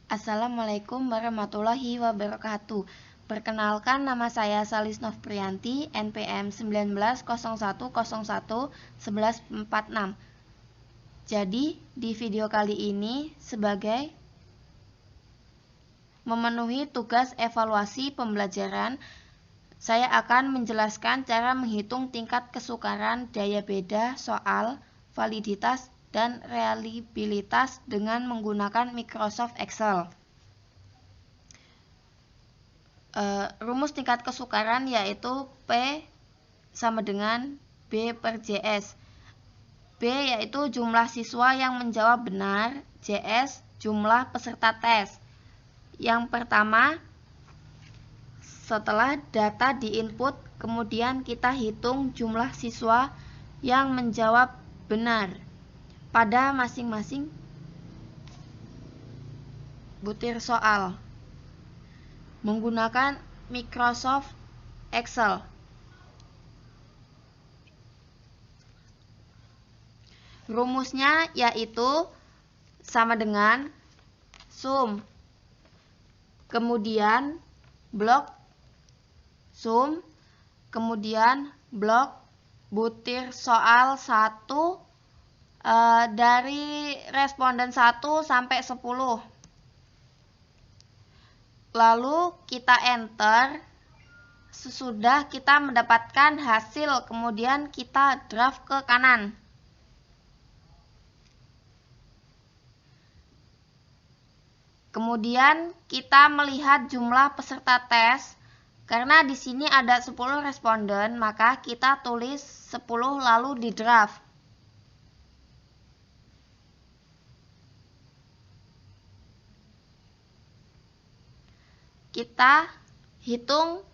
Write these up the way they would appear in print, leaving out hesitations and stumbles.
Assalamualaikum warahmatullahi wabarakatuh. Perkenalkan, nama saya Salis Novpriyanti, NPM 1901011146. Jadi, di video kali ini sebagai memenuhi tugas evaluasi pembelajaran, saya akan menjelaskan cara menghitung tingkat kesukaran daya beda soal validitas dan reliabilitas dengan menggunakan Microsoft Excel. Rumus tingkat kesukaran yaitu P sama dengan B per JS. B yaitu jumlah siswa yang menjawab benar, JS jumlah peserta tes. Yang pertama, setelah data diinput, kemudian kita hitung jumlah siswa yang menjawab benar pada masing-masing butir soal menggunakan Microsoft Excel. Rumusnya yaitu sama dengan sum, kemudian blok sum, kemudian blok butir soal 1 dari responden 1 sampai 10. Lalu kita enter. Sesudah kita mendapatkan hasil, kemudian kita draft ke kanan. Kemudian kita melihat jumlah peserta tes. Karena di sini ada 10 responden, maka kita tulis 10 lalu di draft. Kita hitung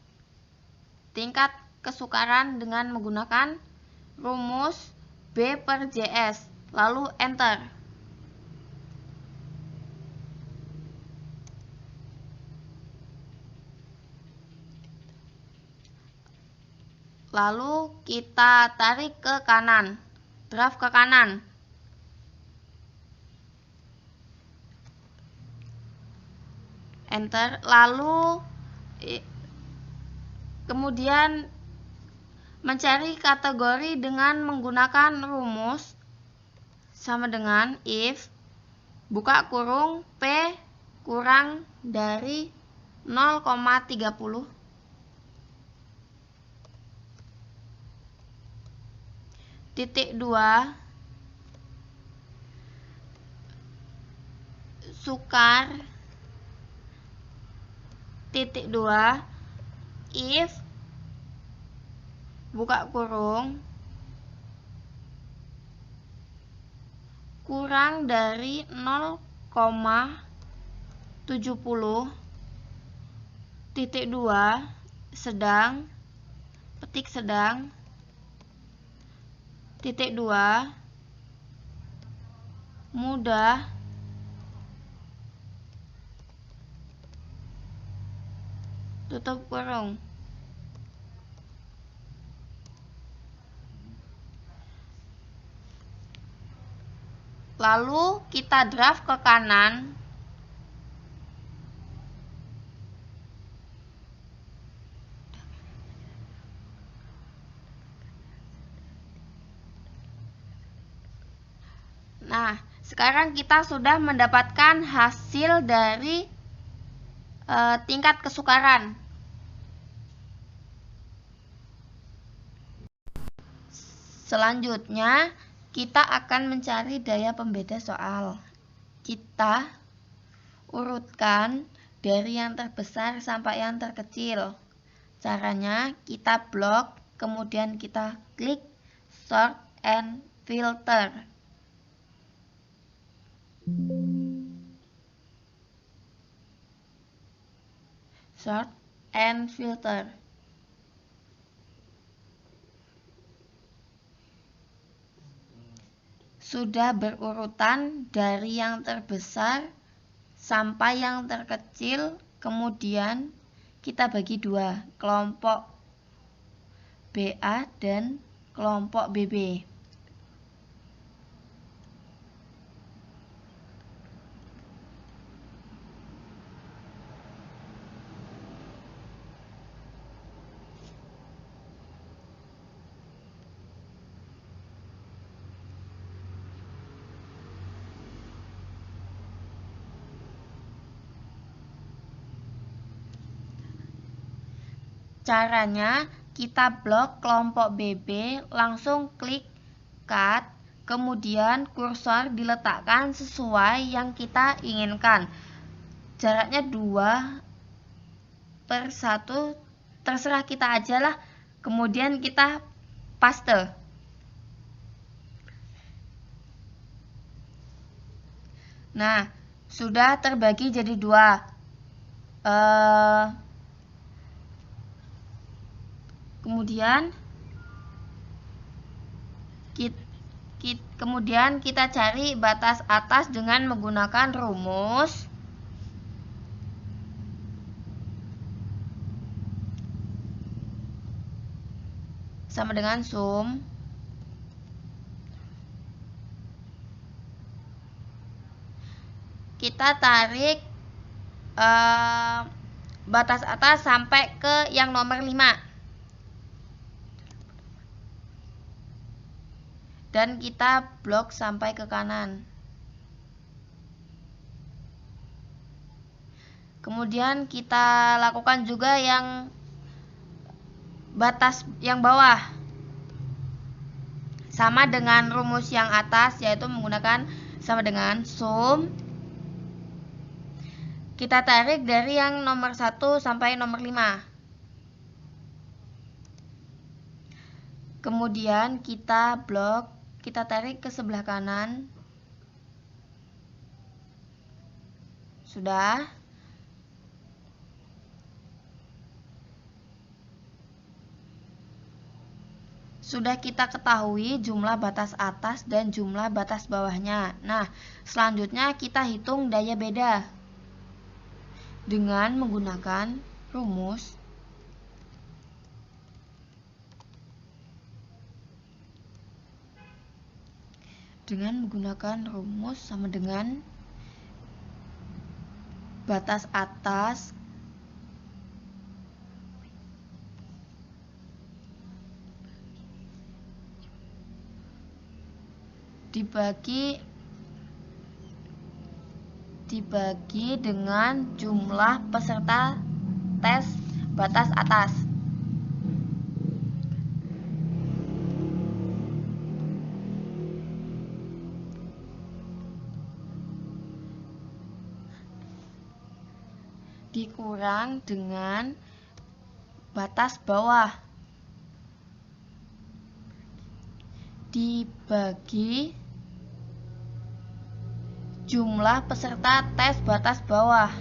tingkat kesukaran dengan menggunakan rumus B per JS, lalu enter. Lalu kita tarik ke kanan, draft ke kanan. Enter. Lalu kemudian mencari kategori dengan menggunakan rumus sama dengan if buka kurung P kurang dari 0,30 titik 2 sukar titik 2 if buka kurung kurang dari 0,70 titik 2 sedang petik sedang titik 2 mudah tutup kurung. Lalu kita draft ke kanan. Nah, sekarang kita sudah mendapatkan hasil dari tingkat kesukaran. Selanjutnya, kita akan mencari daya pembeda soal. Kita urutkan dari yang terbesar sampai yang terkecil. Caranya kita blok, kemudian kita klik sort and filter. Sort and filter. Sudah berurutan dari yang terbesar sampai yang terkecil, kemudian kita bagi dua, kelompok BA dan kelompok BB. Caranya, kita blok kelompok BB, langsung klik cut, kemudian kursor diletakkan sesuai yang kita inginkan. Jaraknya 2/1, terserah kita aja lah. Kemudian kita paste. Nah, sudah terbagi jadi 2. Kemudian kita cari batas atas dengan menggunakan rumus sama dengan sum kita tarik batas atas sampai ke yang nomor 5 dan kita blok sampai ke kanan. Kemudian kita lakukan juga yang batas yang bawah sama dengan rumus yang atas, yaitu menggunakan sama dengan sum. Kita tarik dari yang nomor 1 sampai nomor 5. Kemudian kita blok, kita tarik ke sebelah kanan. Sudah. Sudah kita ketahui jumlah batas atas dan jumlah batas bawahnya. Nah, selanjutnya kita hitung daya beda dengan menggunakan rumus sama dengan batas atas dibagi dengan jumlah peserta tes batas atas. Dikurang dengan batas bawah dibagi jumlah peserta tes batas bawah.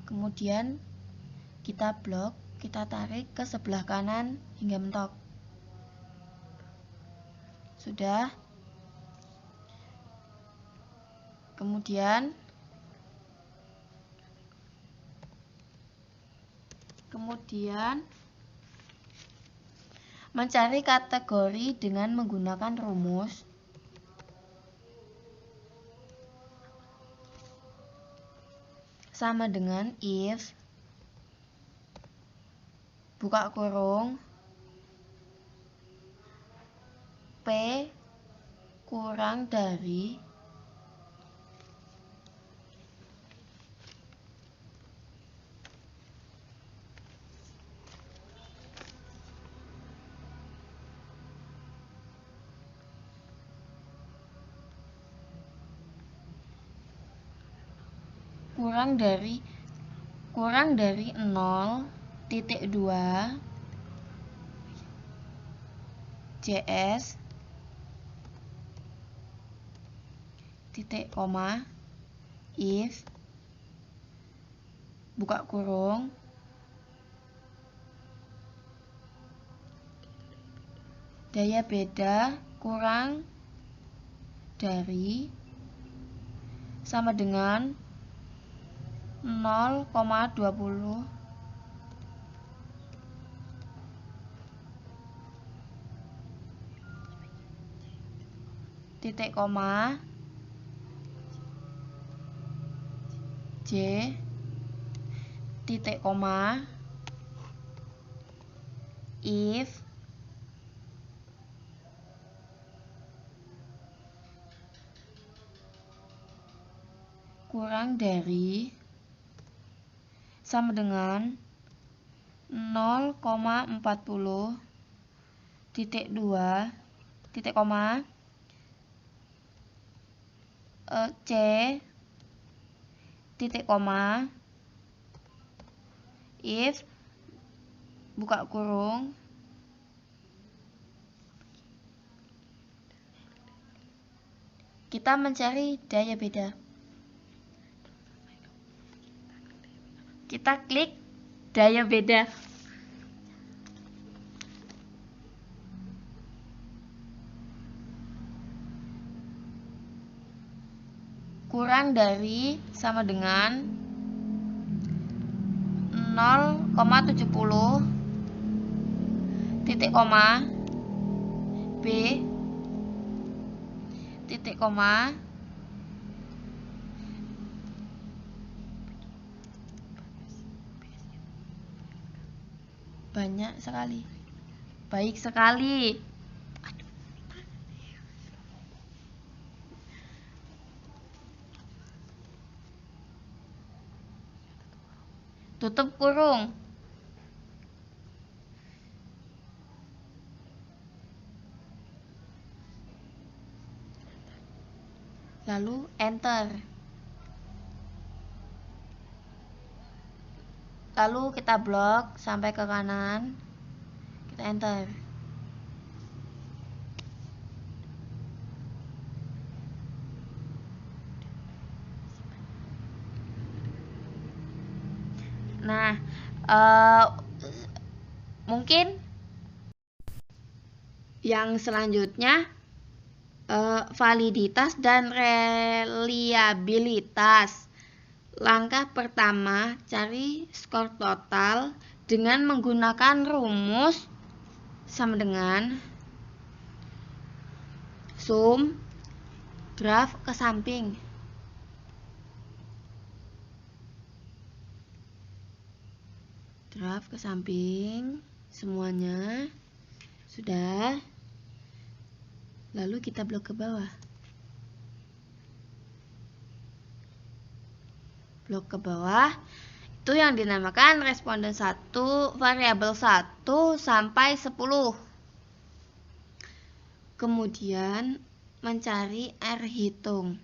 Kemudian kita blok, kita tarik ke sebelah kanan hingga mentok. Sudah. Kemudian mencari kategori dengan menggunakan rumus sama dengan if buka kurung P kurang dari kurang dari 0.2 JS titik koma if buka kurung daya beda kurang dari sama dengan 0,20 titik koma J titik koma if kurang dari sama dengan 0,40 titik 2 titik koma C titik koma if buka kurung kita mencari daya beda. Kita klik daya beda. Kurang dari sama dengan 0,70 titik koma B titik koma banyak sekali, baik sekali. Tutup kurung. Lalu enter. Lalu kita blok sampai ke kanan. Kita enter. Nah, mungkin yang selanjutnya validitas dan reliabilitas. Langkah pertama, cari skor total dengan menggunakan rumus sama dengan sum graf ke samping. Graf ke samping semuanya sudah. Lalu kita blok ke bawah. Blok ke bawah itu yang dinamakan responden 1, variabel 1 sampai 10. Kemudian mencari R hitung.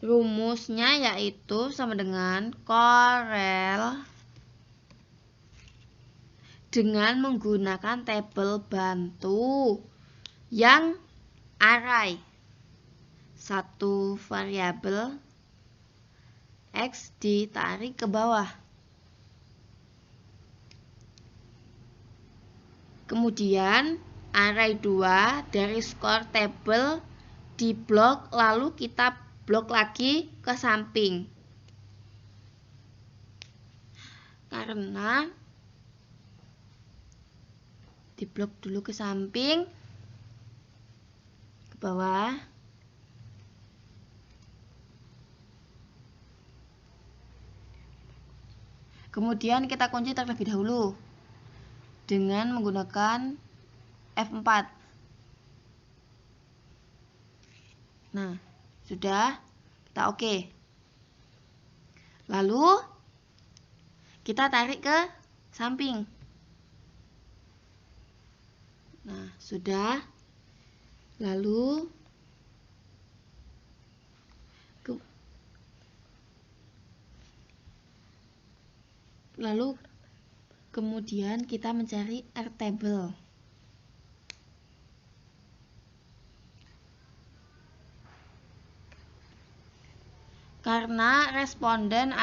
Rumusnya yaitu sama dengan korel dengan menggunakan tabel bantu yang array. Satu variabel X ditarik ke bawah. Kemudian array 2 dari skor tabel di blok, lalu kita blok lagi ke samping. Karena di blok dulu ke samping, ke bawah. Kemudian kita kunci terlebih dahulu dengan menggunakan F4. Nah, sudah, kita oke. Lalu kita tarik ke samping. Nah, sudah. Lalu kemudian kita mencari R-table. Karena responden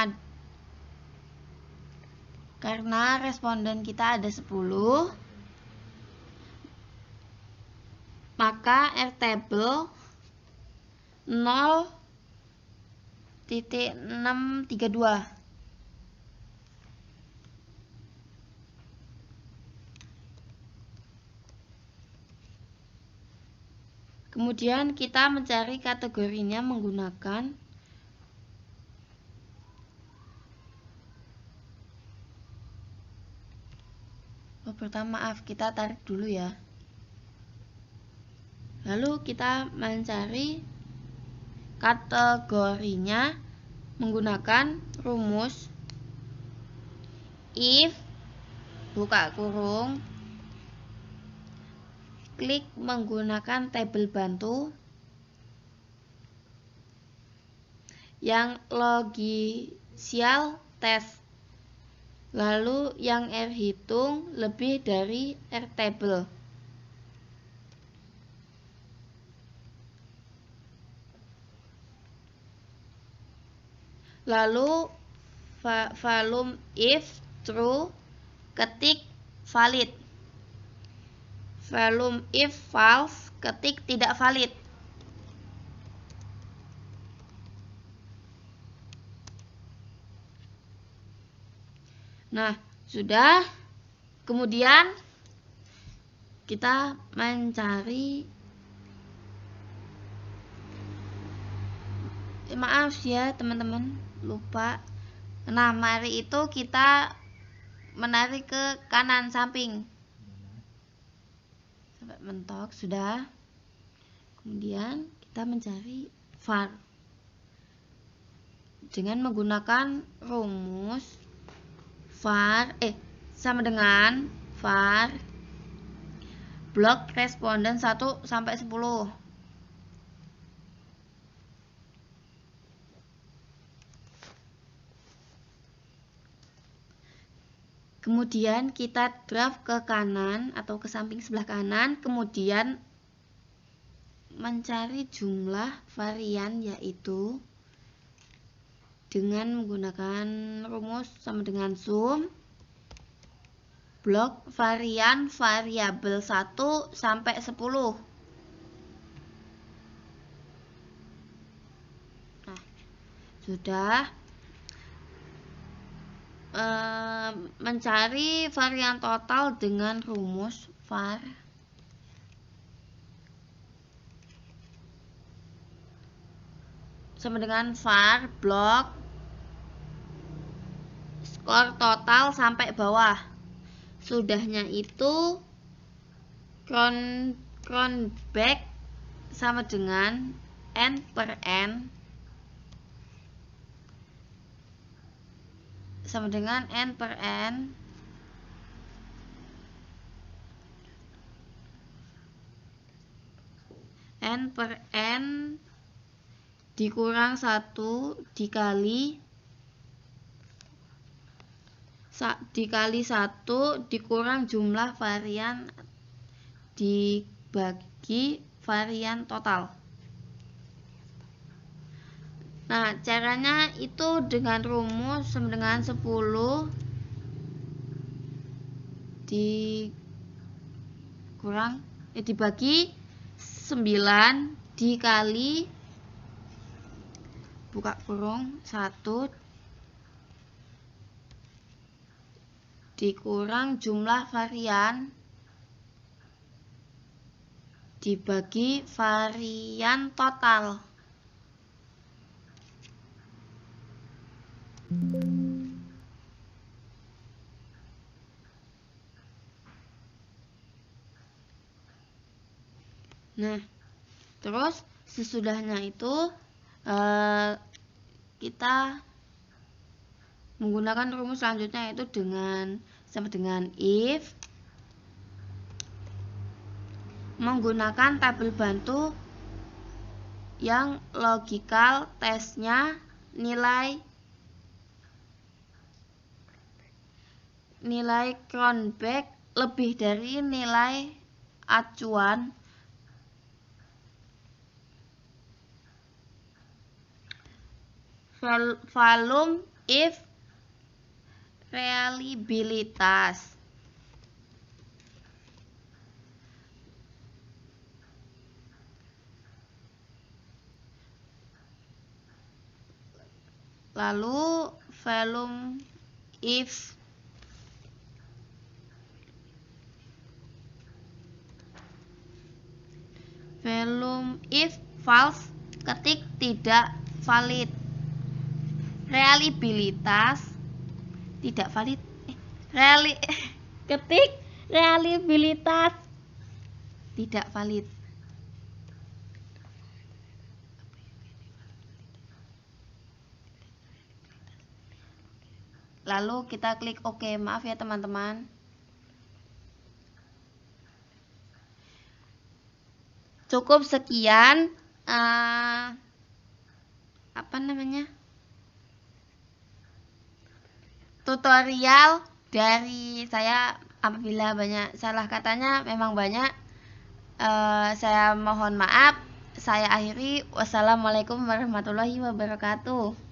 kita ada 10, maka R-table 0.632. Kemudian kita mencari kategorinya menggunakan pertama maaf, kita tarik dulu ya. Lalu kita mencari kategorinya menggunakan rumus if buka kurung klik menggunakan tabel bantu yang logisial test, lalu yang R hitung lebih dari R table. Lalu volume if true, ketik valid. Volume if false, ketik tidak valid. Nah, sudah. Kemudian kita mencari, maaf ya teman-teman, lupa. Nah, mari itu kita menarik ke kanan samping sampai mentok, sudah. Kemudian kita mencari var dengan menggunakan rumus var sama dengan var blok responden 1 sampai 10. Kemudian kita drag ke kanan atau ke samping sebelah kanan, kemudian mencari jumlah varian, yaitu dengan menggunakan rumus sama dengan sum blok varian variabel 1 sampai 10. Nah, sudah. Mencari varian total dengan rumus var sama dengan var blok skor total sampai bawah. Sudahnya itu count back sama dengan n per n sama dengan n per n n per n dikurang 1 dikali 1 dikurang jumlah varian dibagi varian total. Nah, caranya itu dengan rumus sama dengan 10 dibagi 9 dikali buka kurung 1 dikurang jumlah varian dibagi varian total. Nah, terus sesudahnya itu kita menggunakan rumus selanjutnya, yaitu sama dengan if menggunakan tabel bantu yang logical testnya nilai countback lebih dari nilai acuan volume if reliabilitas. Lalu volume if false, ketik tidak valid. Reliabilitas tidak valid. Ketik reliabilitas tidak valid. lalu kita klik OK. Maaf ya teman-teman. Cukup sekian tutorial dari saya. Apabila banyak salah katanya, memang banyak, saya mohon maaf. Saya akhiri. Wassalamualaikum warahmatullahi wabarakatuh.